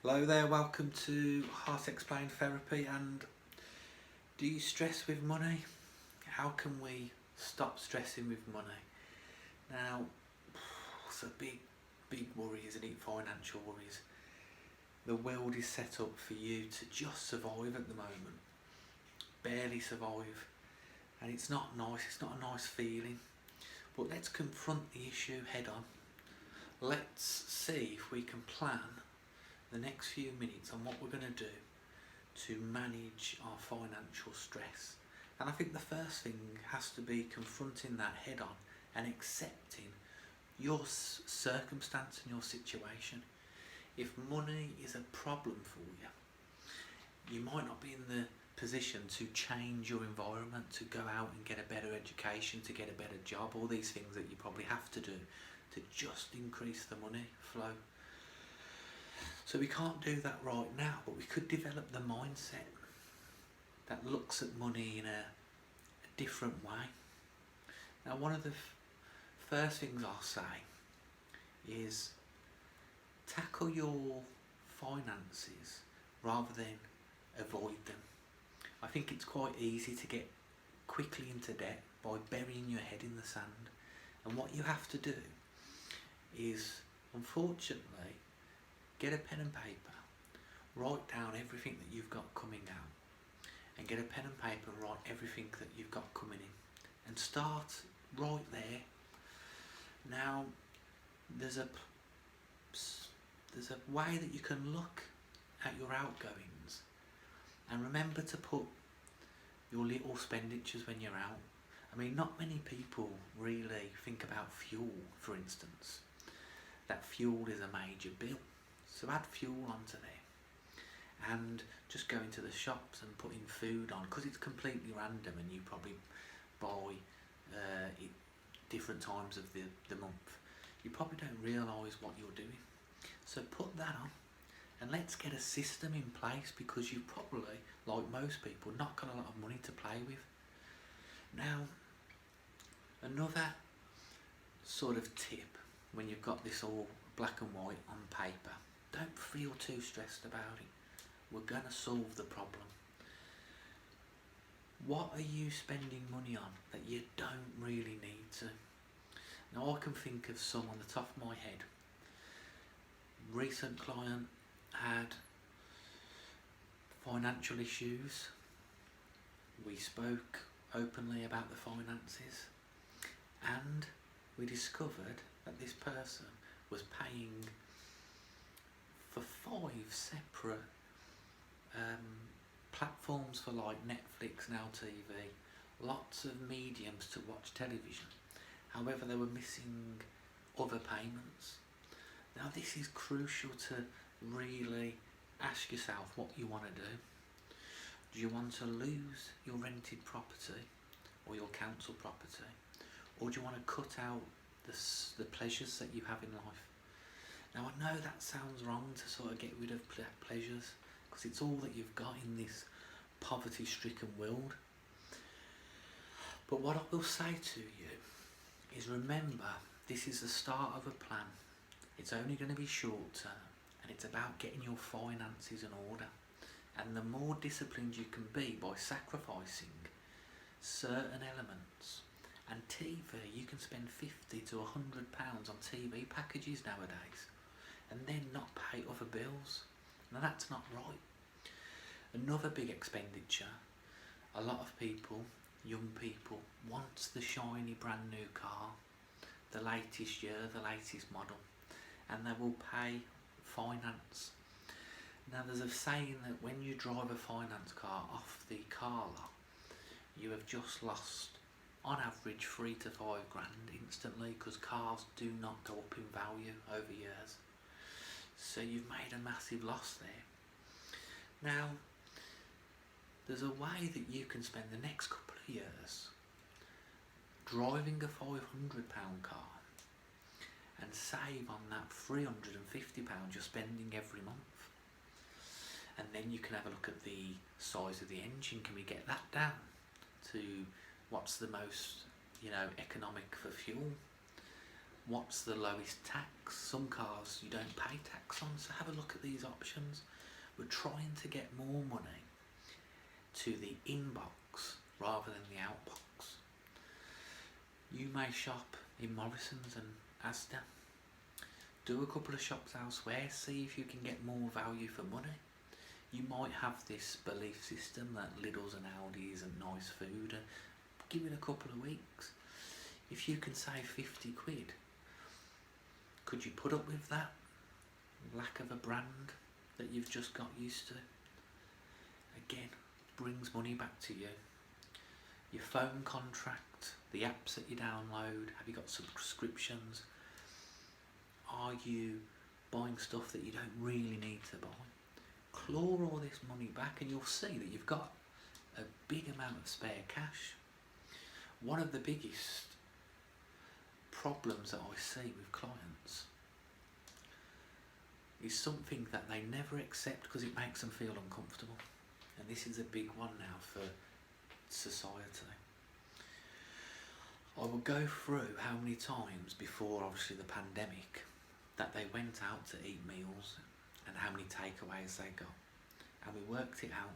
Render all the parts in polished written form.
Hello there, welcome to Heart Explained Therapy. And do you stress with money? How can we stop stressing with money? Now, it's a big worry, isn't it? Financial worries. The world is set up for you to just survive at the moment, barely survive, and it's not nice. It's not a nice feeling. But let's confront the issue head on. Let's see if we can plan the next few minutes on what we're going to do to manage our financial stress. And I think the first thing has to be confronting that head on and accepting your circumstance and your situation. If money is a problem for you, you might not be in the position to change your environment, to go out and get a better education, to get a better job, all these things that you probably have to do to just increase the money flow. So we can't do that right now, but we could develop the mindset that looks at money in a different way. Now, one of the first things I'll say is tackle your finances rather than avoid them. I think it's quite easy to get quickly into debt by burying your head in the sand. And what you have to do is, unfortunately, get a pen and paper, write down everything that you've got coming out, and get a pen and paper and write everything that you've got coming in, and start right there. Now, there's a way that you can look at your outgoings, and remember to put your little expenditures when you're out. I mean, not many people really think about fuel, for instance. That fuel is a major bill. So add fuel onto there, and just going to the shops and putting food on, because it's completely random and you probably buy it different times of the month. You probably don't realise what you're doing. So put that on, and let's get a system in place, because you've probably, like most people, not got a lot of money to play with. Now, another sort of tip when you've got this all black and white on paper: don't feel too stressed about it. We're going to solve the problem. What are you spending money on that you don't really need to? Now, I can think of some on the top of my head. Recent client had financial issues. We spoke openly about the finances, and we discovered that this person was paying for 5 separate platforms for, like, Netflix, Now TV, lots of mediums to watch television. However, they were missing other payments. Now, this is crucial to really ask yourself what you want to do. Do you want to lose your rented property or your council property? Or do you want to cut out the pleasures that you have in life? Now, I know that sounds wrong to sort of get rid of pleasures, because it's all that you've got in this poverty-stricken world. But what I will say to you is, remember, this is the start of a plan. It's only going to be short term, and it's about getting your finances in order. And the more disciplined you can be by sacrificing certain elements. And TV, you can spend £50 to £100 on TV packages nowadays, and then not pay other bills. Now, that's not right. Another big expenditure, a lot of people, young people, want the shiny brand new car, the latest year, the latest model, and they will pay finance. Now, there's a saying that when you drive a finance car off the car lot, you have just lost, on average, 3 to 5 grand instantly, because cars do not go up in value over years. So you've made a massive loss there. Now, there's a way that you can spend the next couple of years driving a £500 car and save on that £350 you're spending every month. And then you can have a look at the size of the engine. Can we get that down to what's the most, economic for fuel? What's the lowest tax? Some cars you don't pay tax on, so have a look at these options. We're trying to get more money to the inbox rather than the outbox. You may shop in Morrison's and Asda. Do a couple of shops elsewhere, see if you can get more value for money. You might have this belief system that Lidl's and Aldi's and nice food, and give it a couple of weeks. If you can save 50 quid, could you put up with that lack of a brand that you've just got used to? Again, brings money back to you. Your phone contract, the apps that you download, have you got subscriptions? Are you buying stuff that you don't really need to buy? Claw all this money back and you'll see that you've got a big amount of spare cash. One of the biggest problems that I see with clients is something that they never accept because it makes them feel uncomfortable. And this is a big one now for society. I will go through how many times before obviously the pandemic that they went out to eat meals and how many takeaways they got, and we worked it out.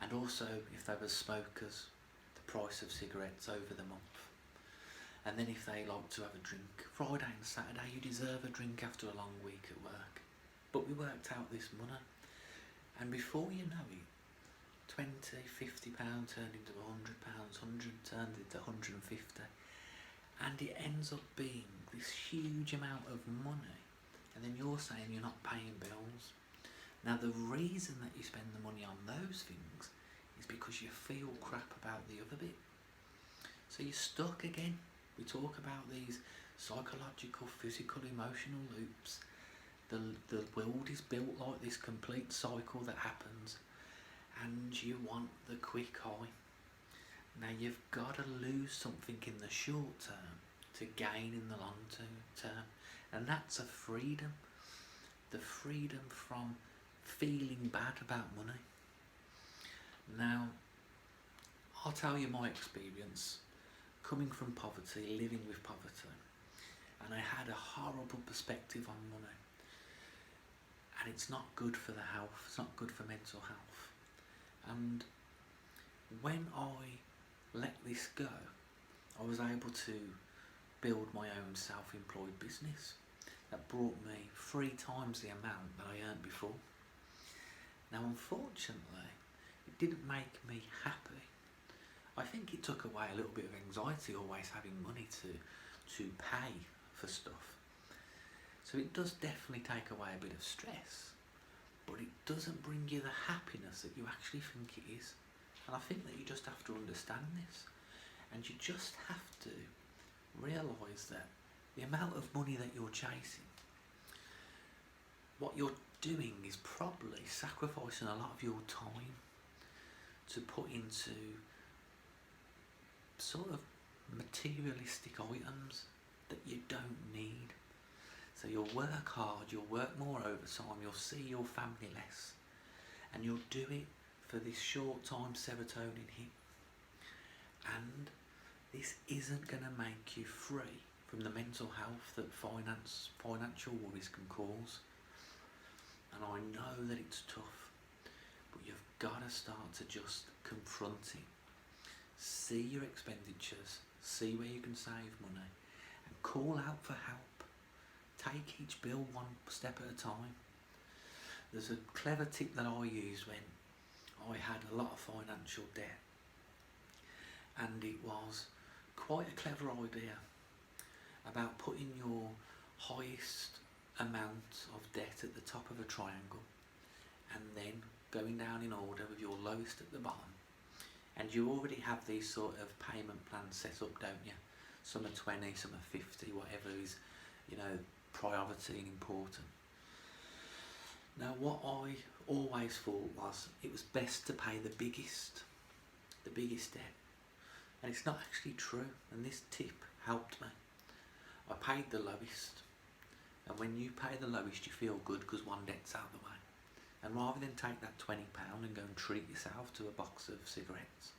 And also if they were smokers, the price of cigarettes over the month. And then if they like to have a drink, Friday and Saturday you deserve a drink after a long week at work. But we worked out this money, and before you know it, 20, 50 pounds turned into 100 pounds, 100 turned into 150, and it ends up being this huge amount of money, and then you're saying you're not paying bills. Now the reason that you spend the money on those things is because you feel crap about the other bit. So you're stuck again. We talk about these psychological, physical, emotional loops. The world is built like this complete cycle that happens, and you want the quick high. Now you've got to lose something in the short term to gain in the long term, and that's a freedom. The freedom from feeling bad about money. Now, I'll tell you my experience coming from poverty, living with poverty, and I had a horrible perspective on money. And it's not good for the health, it's not good for mental health. And when I let this go, I was able to build my own self-employed business that brought me 3 times the amount that I earned before. Now unfortunately, it didn't make me happy. I think it took away a little bit of anxiety always having money to pay for stuff. So it does definitely take away a bit of stress, but it doesn't bring you the happiness that you actually think it is. And I think that you just have to understand this, and you just have to realise that the amount of money that you're chasing, what you're doing is probably sacrificing a lot of your time to put into sort of materialistic items that you don't need. So you'll work hard, you'll work more overtime, you'll see your family less, and you'll do it for this short time serotonin hit. And this isn't going to make you free from the mental health that financial worries can cause. And I know that it's tough, but you've got to start to just confront it. See your expenditures, see where you can save money, and call out for help. Take each bill one step at a time. There's a clever tip that I used when I had a lot of financial debt, and it was quite a clever idea about putting your highest amount of debt at the top of a triangle and then going down in order with your lowest at the bottom. And you already have these sort of payment plans set up, don't you? Some are 20, some are 50, whatever is, priority and important. Now what I always thought was it was best to pay the biggest debt. And it's not actually true, and this tip helped me. I paid the lowest, and when you pay the lowest you feel good because one debt's out of the way. And rather than take that £20 and go and treat yourself to a box of cigarettes,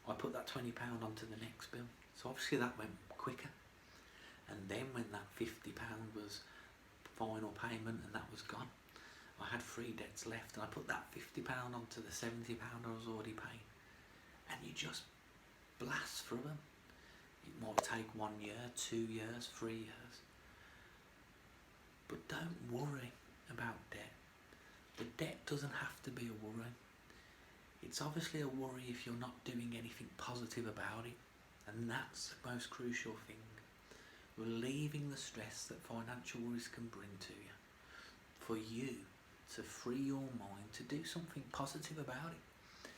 I put that £20 onto the next bill. So obviously that went quicker. And then when that £50 was final payment and that was gone, I had 3 debts left, and I put that £50 onto the £70 I was already paying, and you just blast through them. It might take 1 year, 2 years, 3 years, but don't worry about debt. The debt doesn't have to be a worry. It's obviously a worry if you're not doing anything positive about it, and that's the most crucial thing. Relieving the stress that financial worries can bring to you, for you to free your mind to do something positive about it.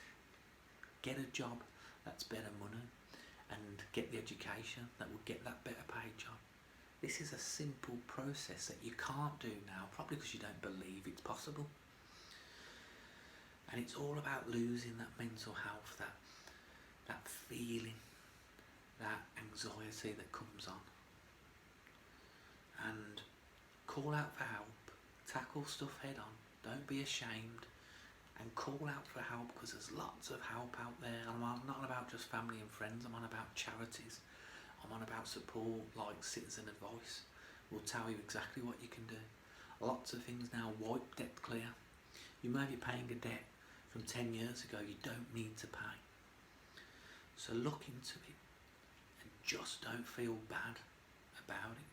Get a job that's better money, and get the education that will get that better paid job. This is a simple process that you can't do now, probably because you don't believe it's possible. And it's all about losing that mental health, that feeling, that anxiety that comes on. And call out for help, tackle stuff head on, don't be ashamed, and call out for help, because there's lots of help out there. And I'm not about just family and friends, I'm on about charities, I'm on about support like Citizen Advice will tell you exactly what you can do. Lots of things now, wipe debt clear. You may be paying a debt from 10 years ago you don't need to pay. So look into it and just don't feel bad about it.